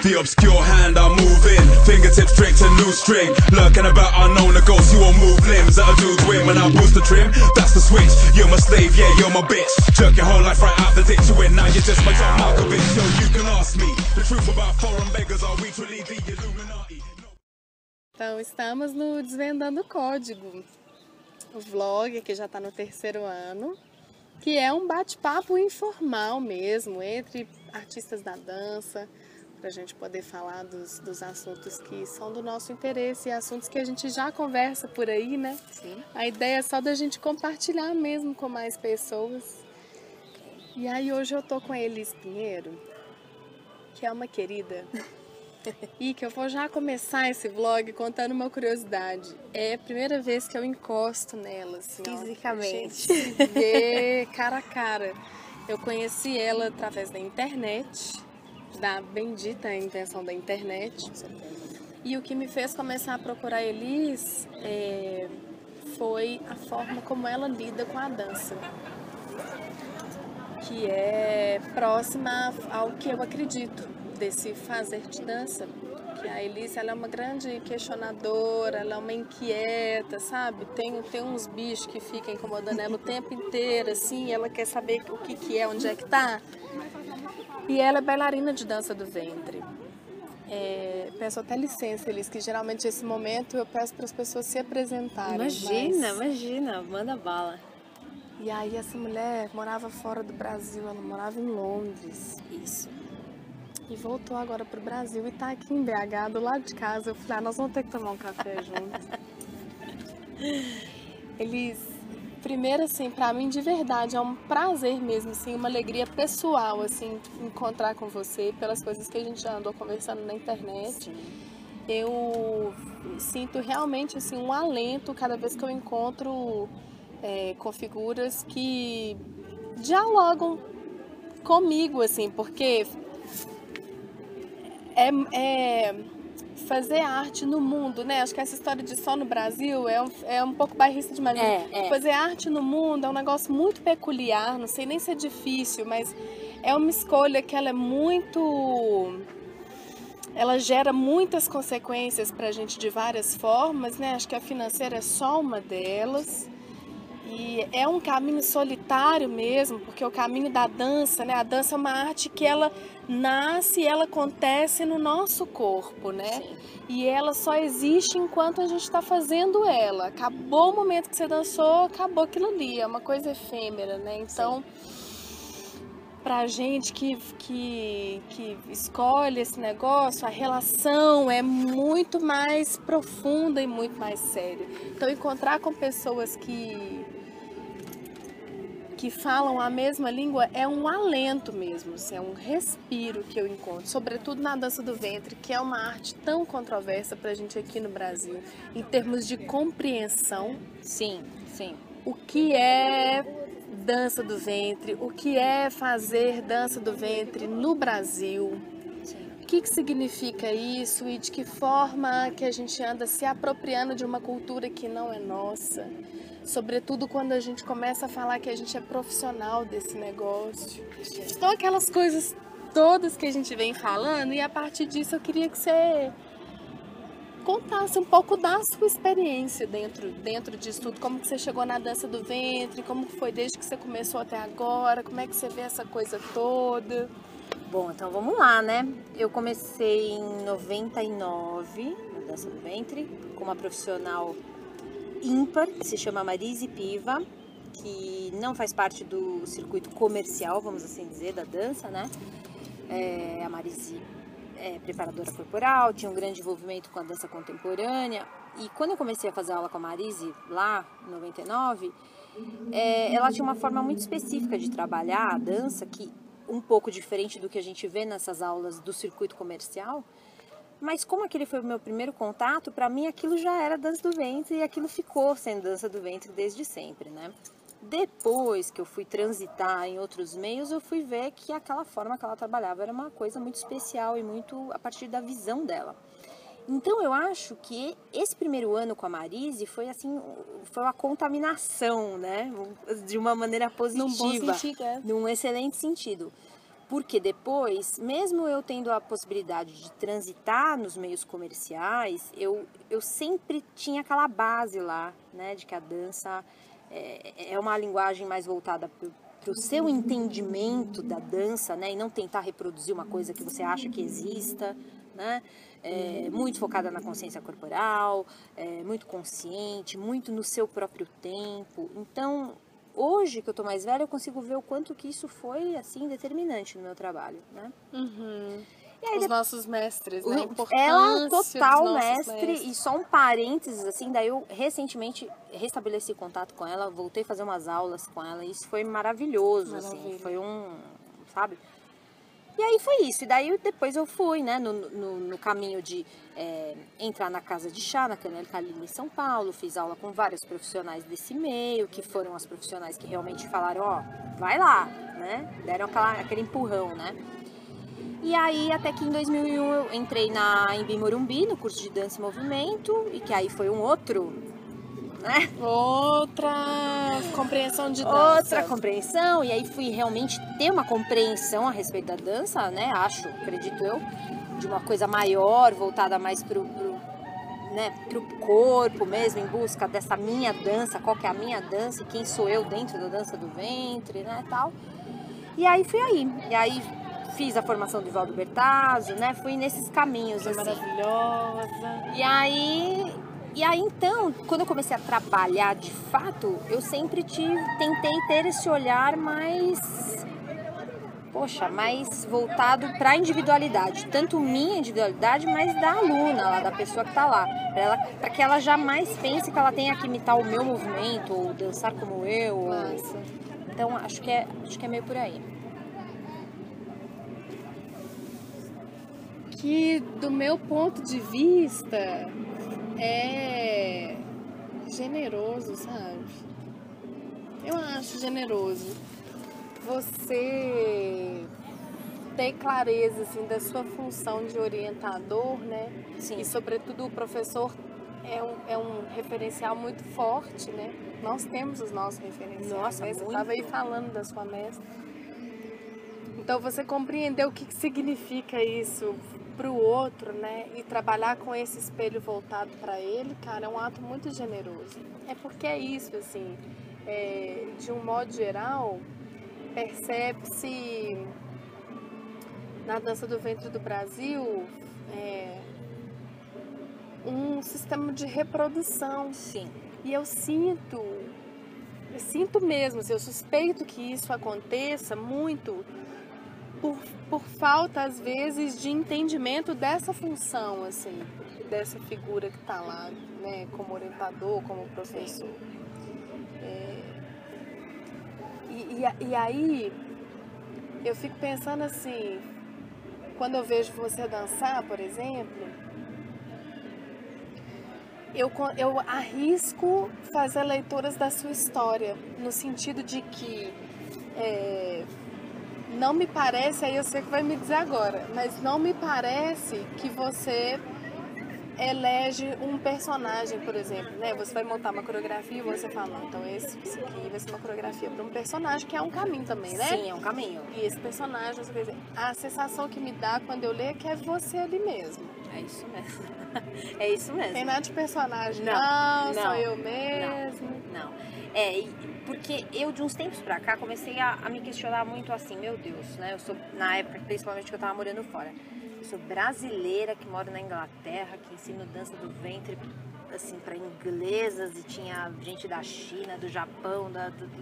The obscure hand I'm moving, fingertips straight to new string. Lurking about unknown the ghost, you won't move limbs that a dude's win. When I boost the trim, that's the switch. You're my slave, yeah, you're my bitch. Jerk your whole life right out the ditch. You win, now you're just my John Malkovich. Yo, you can ask me the truth about foreign beggars. Are we truly the Illuminati? Então, estamos no Desvendando o Código, o vlog que já está no 3º ano, que é um bate-papo informal mesmo, entre artistas da dança, para a gente poder falar dos assuntos que são do nosso interesse e assuntos que a gente já conversa por aí, né? Sim. A ideia é só da gente compartilhar mesmo com mais pessoas. E aí hoje eu tô com a Elis Pinheiro, que é uma querida, e que eu vou já começar esse vlog contando uma curiosidade. É a primeira vez que eu encosto nela, assim, fisicamente. Ó, a gente se vê cara a cara. Eu conheci ela através da internet, da bendita invenção da internet. E o que me fez começar a procurar a Elis foi a forma como ela lida com a dança, que é próxima ao que eu acredito desse fazer de dança. Que a Elis, ela é uma grande questionadora, ela é uma inquieta, sabe? Tem uns bichos que ficam incomodando ela o tempo inteiro, assim, ela quer saber o que é, onde é que tá. E ela é bailarina de dança do ventre. Peço até licença, Elis, que geralmente nesse momento eu peço para as pessoas se apresentarem. Imagina, manda bala. E aí essa mulher morava fora do Brasil, ela morava em Londres. Isso. E voltou agora pro Brasil e tá aqui em BH, do lado de casa. Eu falei, nós vamos ter que tomar um café juntos. Elis, primeiro assim, pra mim de verdade, é um prazer mesmo, assim, uma alegria pessoal, assim, encontrar com você, pelas coisas que a gente já andou conversando na internet. Sim. Eu sinto realmente, assim, um alento cada vez que eu encontro com figuras que dialogam comigo, assim, porque fazer arte no mundo, né? Acho que essa história de só no Brasil é um pouco bairrista demais. Fazer arte no mundo é um negócio muito peculiar, não sei nem se é difícil, mas é uma escolha que ela é muito... Ela gera muitas consequências pra gente de várias formas, né? Acho que a financeira é só uma delas. E é um caminho solitário mesmo, porque o caminho da dança, né? A dança é uma arte que ela nasce e ela acontece no nosso corpo, né? Sim. E ela só existe enquanto a gente está fazendo ela. Acabou o momento que você dançou, acabou aquilo ali. É uma coisa efêmera, né? Então, pra gente que escolhe esse negócio, a relação é muito mais profunda e muito mais séria. Então, encontrar com pessoas que falam a mesma língua é um alento mesmo, assim, é um respiro que eu encontro, sobretudo na dança do ventre, que é uma arte tão controversa pra gente aqui no Brasil, em termos de compreensão. Sim. O que é dança do ventre, o que é fazer dança do ventre no Brasil, o que significa isso e de que forma que a gente anda se apropriando de uma cultura que não é nossa. Sobretudo quando a gente começa a falar que a gente é profissional desse negócio. Então aquelas coisas todas que a gente vem falando, e a partir disso eu queria que você contasse um pouco da sua experiência dentro disso tudo. Como que você chegou na dança do ventre, como foi desde que você começou até agora, como é que você vê essa coisa toda? Bom, então vamos lá, né? Eu comecei em 99 na dança do ventre, com uma profissional ímpar, que se chama Marise Piva, que não faz parte do circuito comercial, vamos assim dizer, da dança, né? A Marise é preparadora corporal, tinha um grande envolvimento com a dança contemporânea, e quando eu comecei a fazer aula com a Marise, lá em 99, ela tinha uma forma muito específica de trabalhar a dança, que um pouco diferente do que a gente vê nessas aulas do circuito comercial. Mas como aquele foi o meu primeiro contato, para mim aquilo já era dança do ventre e aquilo ficou sendo dança do ventre desde sempre, né? Depois que eu fui transitar em outros meios, eu fui ver que aquela forma que ela trabalhava era uma coisa muito especial e muito a partir da visão dela. Então eu acho que esse primeiro ano com a Marise foi assim, foi uma contaminação, né? De uma maneira positiva, Num bom sentido, num excelente sentido. Porque depois, mesmo eu tendo a possibilidade de transitar nos meios comerciais, eu sempre tinha aquela base lá, né, de que a dança é uma linguagem mais voltada para o seu entendimento da dança, né, e não tentar reproduzir uma coisa que você acha que exista, né, muito focada na consciência corporal, muito consciente, muito no seu próprio tempo. Então, hoje que eu tô mais velha, eu consigo ver o quanto que isso foi, assim, determinante no meu trabalho, né? E aí, os nossos mestres, né? Ela, total mestre, e só um parênteses, assim, daí eu recentemente restabeleci contato com ela, voltei a fazer umas aulas com ela, e isso foi maravilhoso, assim, foi sabe? E aí foi isso, e daí depois eu fui, né, no caminho de entrar na casa de chá, na Canela Calili em São Paulo, fiz aula com vários profissionais desse meio, que foram as profissionais que realmente falaram, ó, vai lá, né, deram aquele empurrão, né. E aí, até que em 2001 eu entrei na Embi Morumbi, no curso de dança e movimento, e que aí foi um outro, né? Outra compreensão de dança. Outra compreensão, e aí fui realmente ter uma compreensão a respeito da dança, né? Acredito eu, de uma coisa maior, voltada mais pro corpo mesmo, em busca dessa minha dança, qual que é a minha dança, e quem sou eu dentro da dança do ventre, né, tal. E aí fui e aí fiz a formação do Valdo Bertazzo, né, fui nesses caminhos, assim. Maravilhosa. E aí então, quando eu comecei a trabalhar de fato, eu sempre tentei ter esse olhar mais voltado para a individualidade, tanto minha individualidade, mas da aluna lá, da pessoa que tá lá, para que ela jamais pense que ela tenha que imitar o meu movimento ou dançar como eu. Então acho que é meio por aí. Que do meu ponto de vista é generoso, sabe? Eu acho generoso você ter clareza assim, da sua função de orientador, né? Sim. E sobretudo o professor é um referencial muito forte, né? Nós temos os nossos referenciais. Nossa, né? Você estava aí falando da sua mestra. Então você compreendeu o que significa isso para o outro, né? E trabalhar com esse espelho voltado para ele, cara, é um ato muito generoso. É porque é isso, assim, de um modo geral, percebe-se na dança do ventre do Brasil um sistema de reprodução. Sim. E eu sinto mesmo, assim, eu suspeito que isso aconteça muito por falta, às vezes, de entendimento dessa função, assim, dessa figura que está lá, né, como orientador, como professor. E aí, eu fico pensando assim, quando eu vejo você dançar, por exemplo, eu arrisco fazer leituras da sua história, no sentido de que não me parece, aí eu sei que vai me dizer agora, mas não me parece que você elege um personagem, por exemplo, né? Você vai montar uma coreografia e você fala, não, então isso aqui vai ser uma coreografia para um personagem, que é um caminho também, né? Sim, é um caminho. E esse personagem, você quer dizer, a sensação que me dá quando eu leio é que é você ali mesmo. É isso mesmo. É isso mesmo. Tem nada de personagem, não, sou eu mesmo. Não. Porque eu, de uns tempos pra cá, comecei a me questionar muito assim, meu Deus, né? Eu sou, na época, principalmente que eu tava morando fora, eu sou brasileira que moro na Inglaterra, que ensino dança do ventre, assim, pra inglesas, e tinha gente da China, do Japão,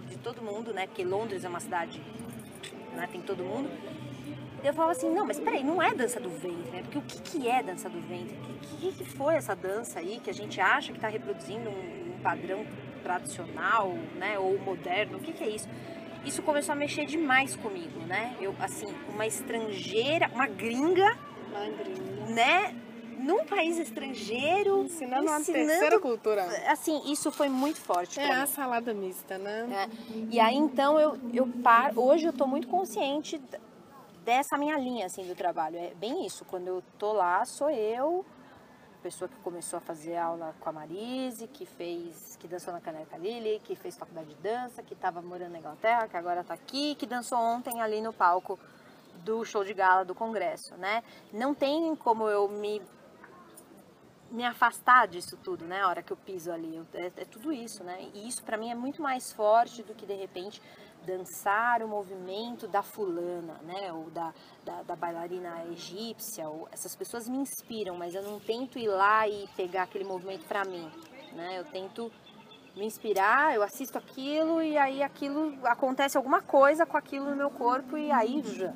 de todo mundo, né? Porque Londres é uma cidade, né? Tem todo mundo. Eu falava assim, não, mas peraí, não é dança do ventre, né? Porque o que é dança do ventre? O que foi essa dança aí que a gente acha que tá reproduzindo um padrão tradicional, né, ou moderno, o que é isso? Isso começou a mexer demais comigo, né? Eu, assim, uma estrangeira, uma gringa, né, num país estrangeiro, ensinando uma terceira cultura. Assim, isso foi muito forte pra mim. A salada mista, né? E aí, então, hoje eu tô muito consciente dessa minha linha, assim, do trabalho. É bem isso, quando eu tô lá, sou eu, pessoa que começou a fazer aula com a Marise, que dançou na Canela Calili, que fez faculdade de dança, que estava morando na Inglaterra, que agora está aqui, que dançou ontem ali no palco do show de gala do congresso, né? Não tem como eu me afastar disso tudo, né? A hora que eu piso ali, é tudo isso, né? E isso pra mim é muito mais forte do que, de repente, dançar o movimento da fulana, né? Ou da bailarina egípcia. Essas pessoas me inspiram, mas eu não tento ir lá e pegar aquele movimento pra mim, né? Eu tento me inspirar, eu assisto aquilo e aí aquilo, acontece alguma coisa com aquilo no meu corpo e aí já...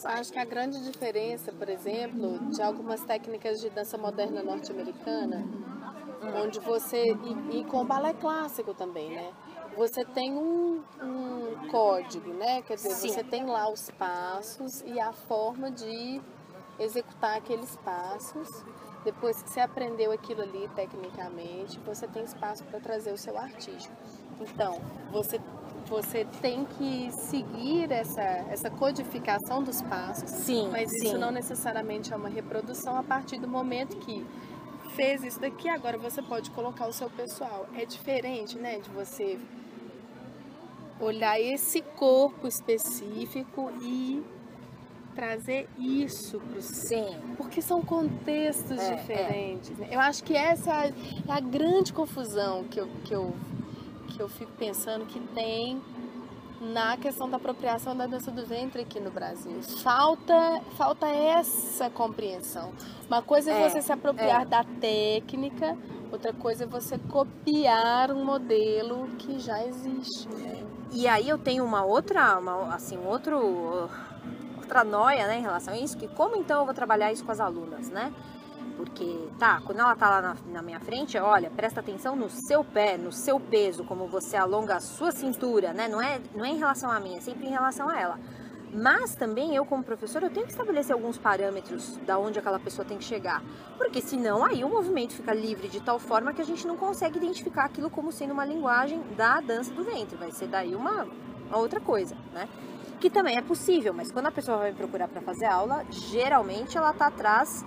Acho que a grande diferença, por exemplo, de algumas técnicas de dança moderna norte-americana, onde você, e com o balé clássico também, né? Você tem um código, né? Quer dizer, Sim. você tem lá os passos e a forma de executar aqueles passos. Depois que você aprendeu aquilo ali tecnicamente, você tem espaço para trazer o seu artístico. Então, você tem que seguir essa codificação dos passos, Sim, mas sim. isso não necessariamente é uma reprodução a partir do momento que fez isso daqui, agora você pode colocar o seu pessoal. É diferente, né, de você olhar esse corpo específico e trazer isso para o Sim. porque são contextos diferentes. Né? Eu acho que essa é a grande confusão que eu fico pensando que tem na questão da apropriação da dança do ventre aqui no Brasil. Falta essa compreensão. Uma coisa é você se apropriar da técnica, outra coisa é você copiar um modelo que já existe. Né? E aí eu tenho outra noia, né, em relação a isso, que como então eu vou trabalhar isso com as alunas, né? Porque, quando ela tá lá na minha frente, olha, presta atenção no seu pé, no seu peso, como você alonga a sua cintura, né? Não é em relação a mim, é sempre em relação a ela. Mas também eu, como professora, eu tenho que estabelecer alguns parâmetros da onde aquela pessoa tem que chegar. Porque senão aí o movimento fica livre de tal forma que a gente não consegue identificar aquilo como sendo uma linguagem da dança do ventre. Vai ser daí uma outra coisa, né? Que também é possível, mas quando a pessoa vai me procurar para fazer aula, geralmente ela tá atrás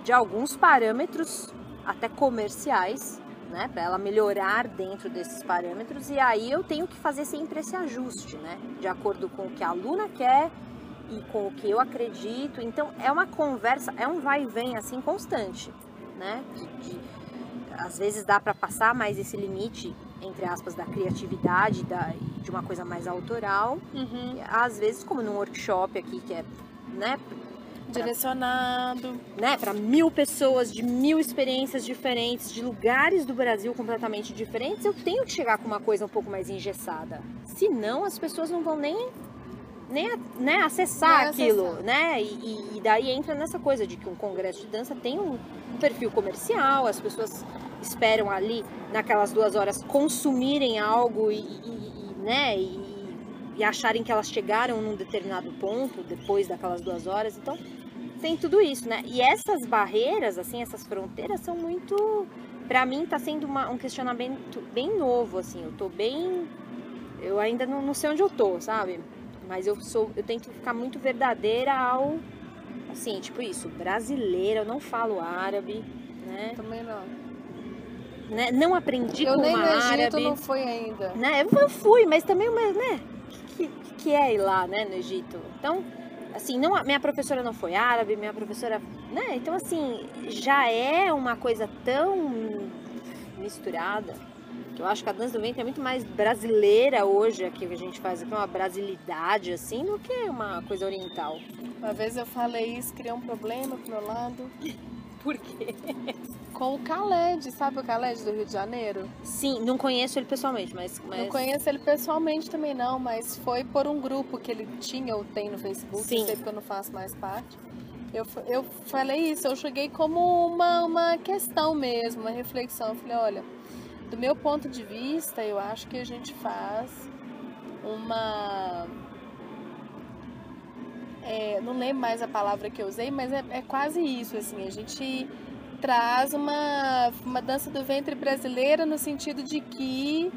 de alguns parâmetros, até comerciais, né, para ela melhorar dentro desses parâmetros, e aí eu tenho que fazer sempre esse ajuste, né, de acordo com o que a aluna quer e com o que eu acredito. Então é uma conversa, é um vai e vem assim constante, né, às vezes dá para passar mais esse limite, entre aspas, da criatividade, de uma coisa mais autoral, às vezes, como num workshop aqui, que é, né, direcionado, né, para 1000 pessoas de 1000 experiências diferentes, de lugares do Brasil completamente diferentes, eu tenho que chegar com uma coisa um pouco mais engessada. Senão as pessoas não vão nem né, acessar aquilo, né? E daí entra nessa coisa de que um congresso de dança tem um perfil comercial, as pessoas esperam ali naquelas 2 horas consumirem algo né, e acharem que elas chegaram num determinado ponto depois daquelas 2 horas. Então tem tudo isso, né? E essas barreiras, assim, essas fronteiras são muito... Pra mim tá sendo um questionamento bem novo, assim. Eu ainda não sei onde eu tô, sabe? Mas eu tento ficar muito verdadeira ao... Assim, tipo isso, brasileira, eu não falo árabe, né? Também não. Né? Não aprendi com árabe. Eu nem no Egito árabe. Não fui ainda. Né? Eu fui, mas também, né? Que é ir lá, né, no Egito? Então... Assim, minha professora não foi árabe, minha professora, né? Então, assim, já é uma coisa tão misturada que eu acho que a dança do ventre é muito mais brasileira hoje, aqui que a gente faz aqui, uma brasilidade, assim, do que uma coisa oriental. Uma vez eu falei isso, criou um problema pro meu lado. Por quê? Com o Khaled, sabe o Khaled do Rio de Janeiro? Sim, não conheço ele pessoalmente, mas... Não conheço ele pessoalmente também não, mas foi por um grupo que ele tinha ou tem no Facebook, Sim. Não sei porque eu não faço mais parte. Eu falei isso, eu cheguei como uma questão mesmo, uma reflexão. Eu falei, olha, do meu ponto de vista, eu acho que a gente faz uma... não lembro mais a palavra que eu usei, mas é quase isso, assim, a gente traz uma dança do ventre brasileira no sentido de que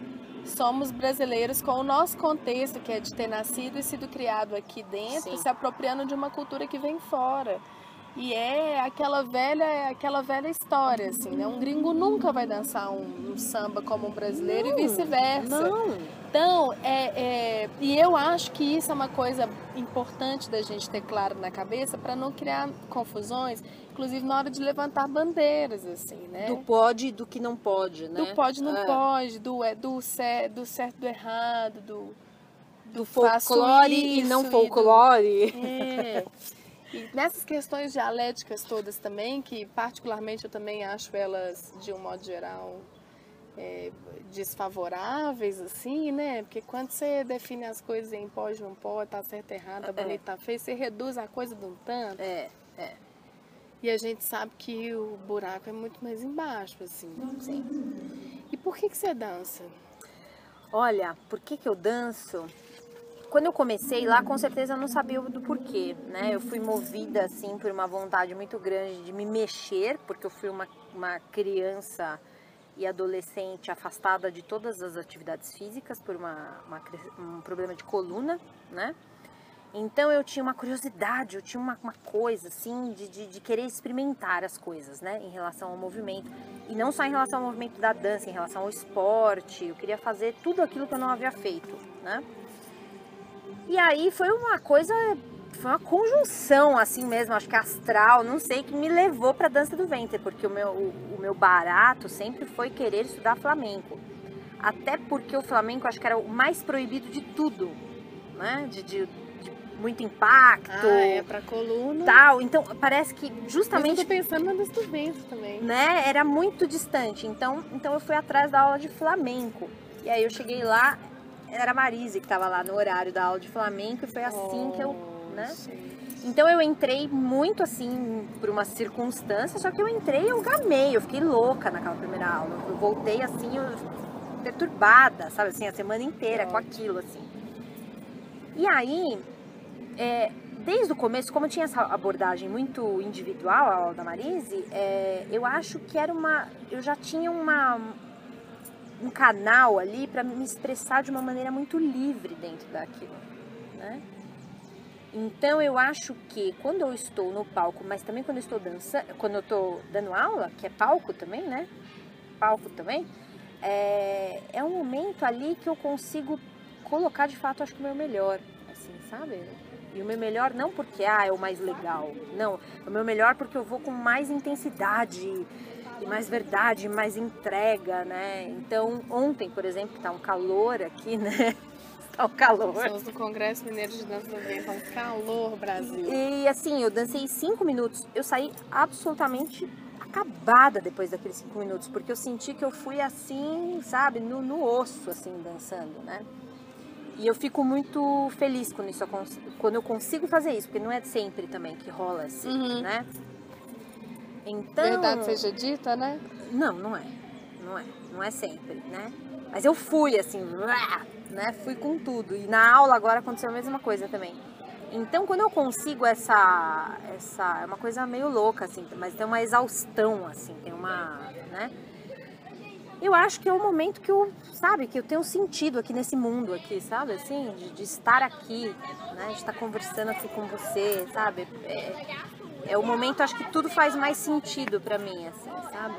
somos brasileiros com o nosso contexto, que é de ter nascido e sido criado aqui dentro, Sim. se apropriando de uma cultura que vem fora. E é aquela velha história, assim, né? Um gringo nunca vai dançar um samba como um brasileiro e vice-versa. Não. Então, e eu acho que isso é uma coisa importante da gente ter claro na cabeça para não criar confusões, inclusive na hora de levantar bandeiras, assim, né? Do pode e do que não pode, né? Do pode e não pode, do certo e do errado, do folclore e não folclore. E nessas questões dialéticas todas também, que particularmente eu também acho elas, de um modo geral, desfavoráveis, assim, né? Porque quando você define as coisas em pode, não pode, tá certo, errado, tá bonito, tá feio, você reduz a coisa de um tanto. E a gente sabe que o buraco é muito mais embaixo, assim. Sim. E por que você dança? Olha, por que eu danço? Quando eu comecei lá, com certeza eu não sabia do porquê, né? Eu fui movida, assim, por uma vontade muito grande de me mexer, porque eu fui uma criança e adolescente afastada de todas as atividades físicas por um problema de coluna, né? Então eu tinha uma curiosidade, eu tinha uma coisa, assim, de querer experimentar as coisas, né? Em relação ao movimento. E não só em relação ao movimento da dança, em relação ao esporte. Eu queria fazer tudo aquilo que eu não havia feito, né? E aí foi uma conjunção assim mesmo, acho que astral, não sei, que me levou para dança do ventre, porque o meu barato sempre foi querer estudar flamenco. Até porque o flamenco acho que era o mais proibido de tudo, né? De muito impacto. Pra coluna. Tal. Então parece que justamente. Mas eu tô pensando na dança do ventre também. Né? Era muito distante. Então eu fui atrás da aula de flamenco. E aí eu cheguei lá. Era a Marise que estava lá no horário da aula de flamenco e foi assim que eu, né? Então eu entrei muito assim por uma circunstância, só que eu entrei e eu gamei, eu fiquei louca naquela primeira aula. Eu voltei assim, perturbada, sabe assim, a semana inteira com aquilo assim. E aí, desde o começo, como eu tinha essa abordagem muito individual, a aula da Marise, eu acho que eu já tinha um canal ali para me expressar de uma maneira muito livre dentro daquilo, né? Então eu acho que quando eu estou no palco, mas também quando eu estou dançando, quando eu estou dando aula, que é palco também, né? Palco também, é um momento ali que eu consigo colocar de fato, acho que o meu melhor, assim, sabe? E o meu melhor não porque é o mais legal, não, o meu melhor porque eu vou com mais intensidade, e mais verdade, mais entrega, né? Então, ontem, por exemplo, tá um calor aqui, né? Tá um calor. Estamos no Congresso Mineiro de Dança do Ventre, tá um calor, Brasil. E assim, eu dancei 5 minutos, eu saí absolutamente acabada depois daqueles 5 minutos, porque eu senti que eu fui assim, sabe, no osso, assim, dançando, né? E eu fico muito feliz quando eu consigo fazer isso, porque não é sempre também que rola assim, né? Então, verdade seja dita, né? Não é sempre, né? Mas eu fui assim, né? Fui com tudo. E na aula agora aconteceu a mesma coisa também. Então, quando eu consigo é uma coisa meio louca assim, mas tem uma exaustão assim, tem uma, né? Eu acho que é o momento que que eu tenho sentido aqui nesse mundo aqui, sabe? Assim, de estar aqui, né? De estar conversando aqui com você, sabe? É o momento, acho que tudo faz mais sentido pra mim, assim, sabe?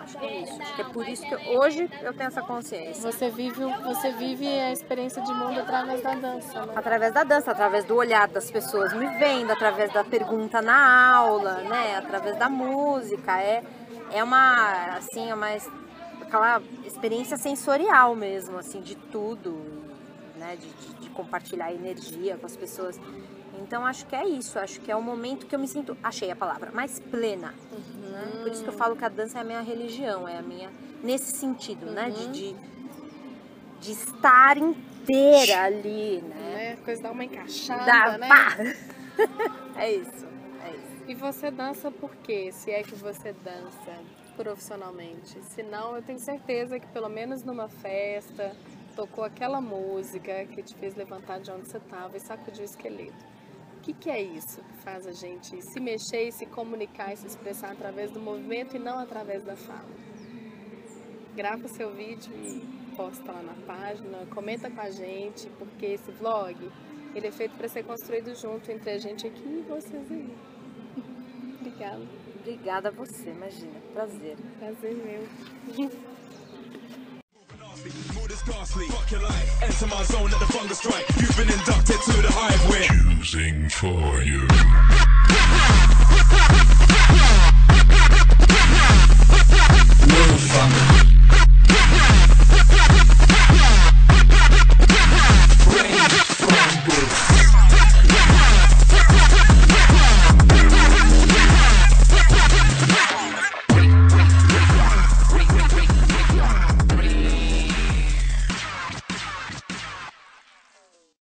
Acho que é isso. Acho que é por isso que hoje eu tenho essa consciência. Você vive a experiência de mundo através da dança, né? Através da dança, através do olhar das pessoas me vendo, através da pergunta na aula, né? Através da música. Aquela experiência sensorial mesmo, assim, de tudo, né? De compartilhar energia com as pessoas. Então, acho que é isso. Acho que é o momento que eu me sinto, achei a palavra, mais plena. Né? Por isso que eu falo que a dança é a minha religião, é a minha, nesse sentido, né? De estar inteira ali, né? Coisa dá uma encaixada, né? Pá! É isso. E você dança por quê? Se é que você dança profissionalmente. Se não, eu tenho certeza que pelo menos numa festa tocou aquela música que te fez levantar de onde você estava e sacudir o esqueleto. O que é isso que faz a gente se mexer e se comunicar e se expressar através do movimento e não através da fala? Grava o seu vídeo e posta lá na página, comenta com a gente, porque esse vlog ele é feito para ser construído junto entre a gente aqui e vocês aí. obrigada. Obrigada a você, imagina. Prazer. Prazer meu. Mood is ghastly, fuck your life. Enter my zone, let the fungus strike.